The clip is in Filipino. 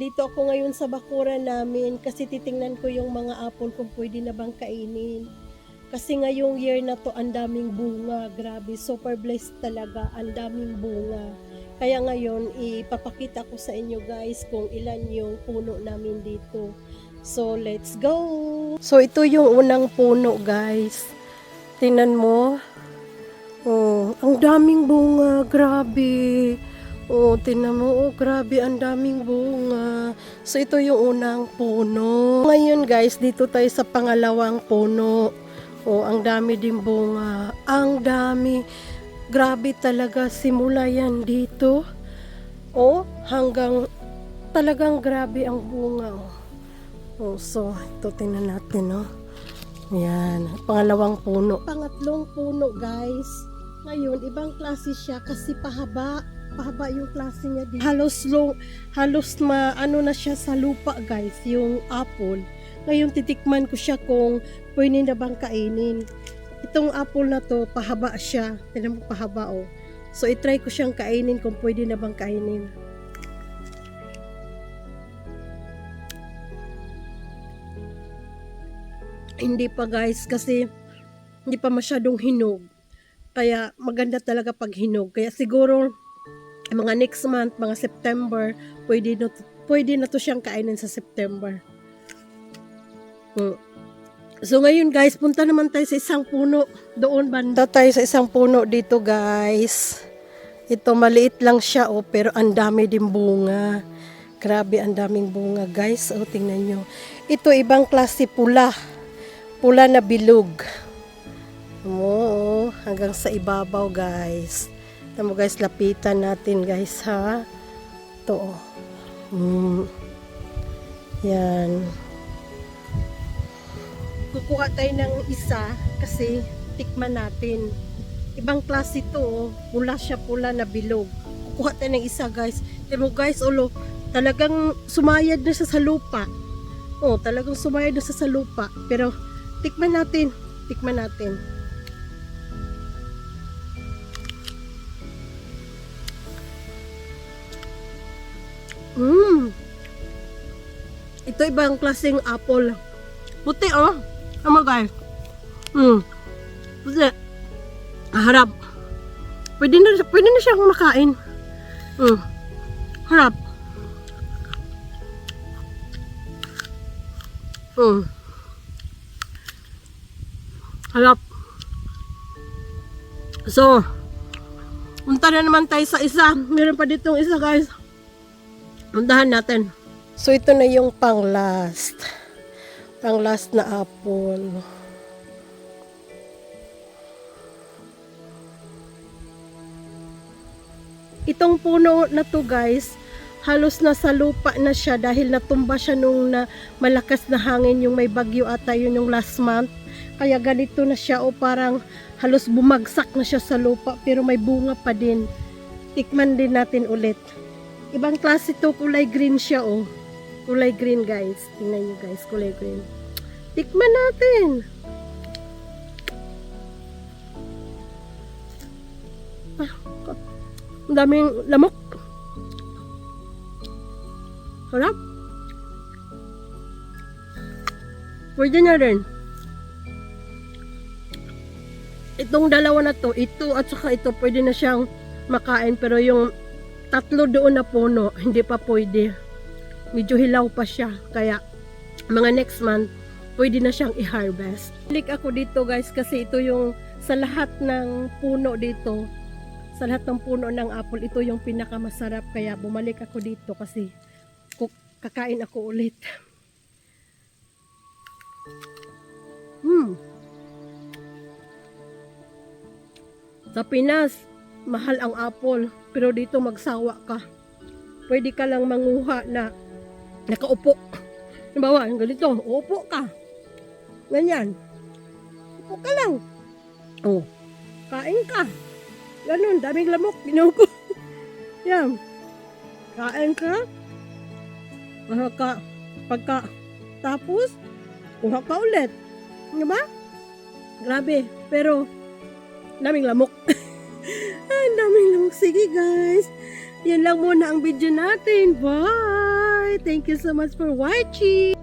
nandito ako ngayon sa bakuran namin kasi titingnan ko yung mga apple kung pwede na bang kainin. Kasi ngayong year na to, ang daming bunga. Grabe, super blessed talaga. Ang daming bunga. Kaya ngayon, ipapakita ko sa inyo guys kung ilan yung puno namin dito. So, let's go! So, ito yung unang puno guys. Tingnan mo. Oh, ang daming bunga. Grabe. Oh, tingnan mo. Oh, grabe. Ang daming bunga. So, ito yung unang puno. Ngayon guys, dito tayo sa pangalawang puno. Oh, ang dami din bunga. Ang dami. Grabe talaga. Simula yan dito. Oh, hanggang talagang grabe ang bunga. Oh, so, ito tingnan natin, no. Yan. Pangalawang puno. Pangatlong puno, guys. Ngayon, ibang klase siya kasi pahaba yung klase niya dito. Halos ano na siya sa lupa guys, yung apple. Ngayon titikman ko siya kung pwede na bang kainin. Itong apple na to, pahaba siya. Tignan mo, pahaba oh. So itry ko siyang kainin kung pwede na bang kainin. Hindi pa guys kasi hindi pa masyadong hinog. Kaya maganda talaga pag hinog. Kaya siguro mga next month, mga September, pwede na to siyang kainin sa September. So ngayon guys, punta naman tayo sa isang puno. Doon banda tayo sa isang puno dito guys. Ito maliit lang siya oh, pero ang dami din bunga. Grabe, ang daming bunga guys. Oh, tingnan nyo. Ito ibang klase pula. Pula na bilog. Oh, hanggang sa ibabaw guys. Tama guys, lapitan natin guys ha. Ito. Yan. Kukuha tayo ng isa kasi tikman natin. Ibang klase to. Pula siya, pula na bilog. Kukuha tayo ng isa guys. Tama guys, ulo. Talagang sumayad na siya sa lupa. Oh, talagang sumayad na siya sa lupa. Pero tikman natin. Tikman natin. Ito ibang klaseng apple. Puti oh. Tama guys. Puti. Harap. Pwede na siyang makain. Harap. Harap. So, punta na naman tayo sa isa. Meron pa ditong isa guys. Puntahan natin. So, ito na yung pang-last. Pang-last na apple. Itong puno na to guys, halos nasa lupa na siya dahil natumba siya nung malakas na hangin, yung may bagyo ata yun yung last month. Kaya ganito na siya o parang halos bumagsak na siya sa lupa pero may bunga pa din. Tikman din natin ulit. Ibang klase to, kulay green siya oh. Kulay green guys. Tingnan nyo guys, kulay green. Tikman natin. Ang daming lamok. Harap. Pwede na rin. Itong dalawa na to, ito at saka ito, pwede na siyang makain. Pero yung tatlo doon na puno, hindi pa pwede. Medyo hilaw pa siya. Kaya mga next month, pwede na siyang i-harvest. Balik ako dito guys kasi ito yung sa lahat ng puno dito. Sa lahat ng puno ng apple, ito yung pinakamasarap. Kaya bumalik ako dito kasi kakain ako ulit. Sa Pinas, mahal ang apple. Pero dito magsawa ka. Pwede ka lang manguha na nakaupo. Halimbawa, ganito, upo ka. Ganyan. Upo ka lang. Oh, kain ka. Ganun, daming lamok. Binuko. Yan. Kain ka. Pagka tapos, kuha ka ulit. Diba? Grabe. Pero, daming lamok. Ang daming lamok. Sige guys. Yan lang muna ang video natin. Bye! Thank you so much for watching.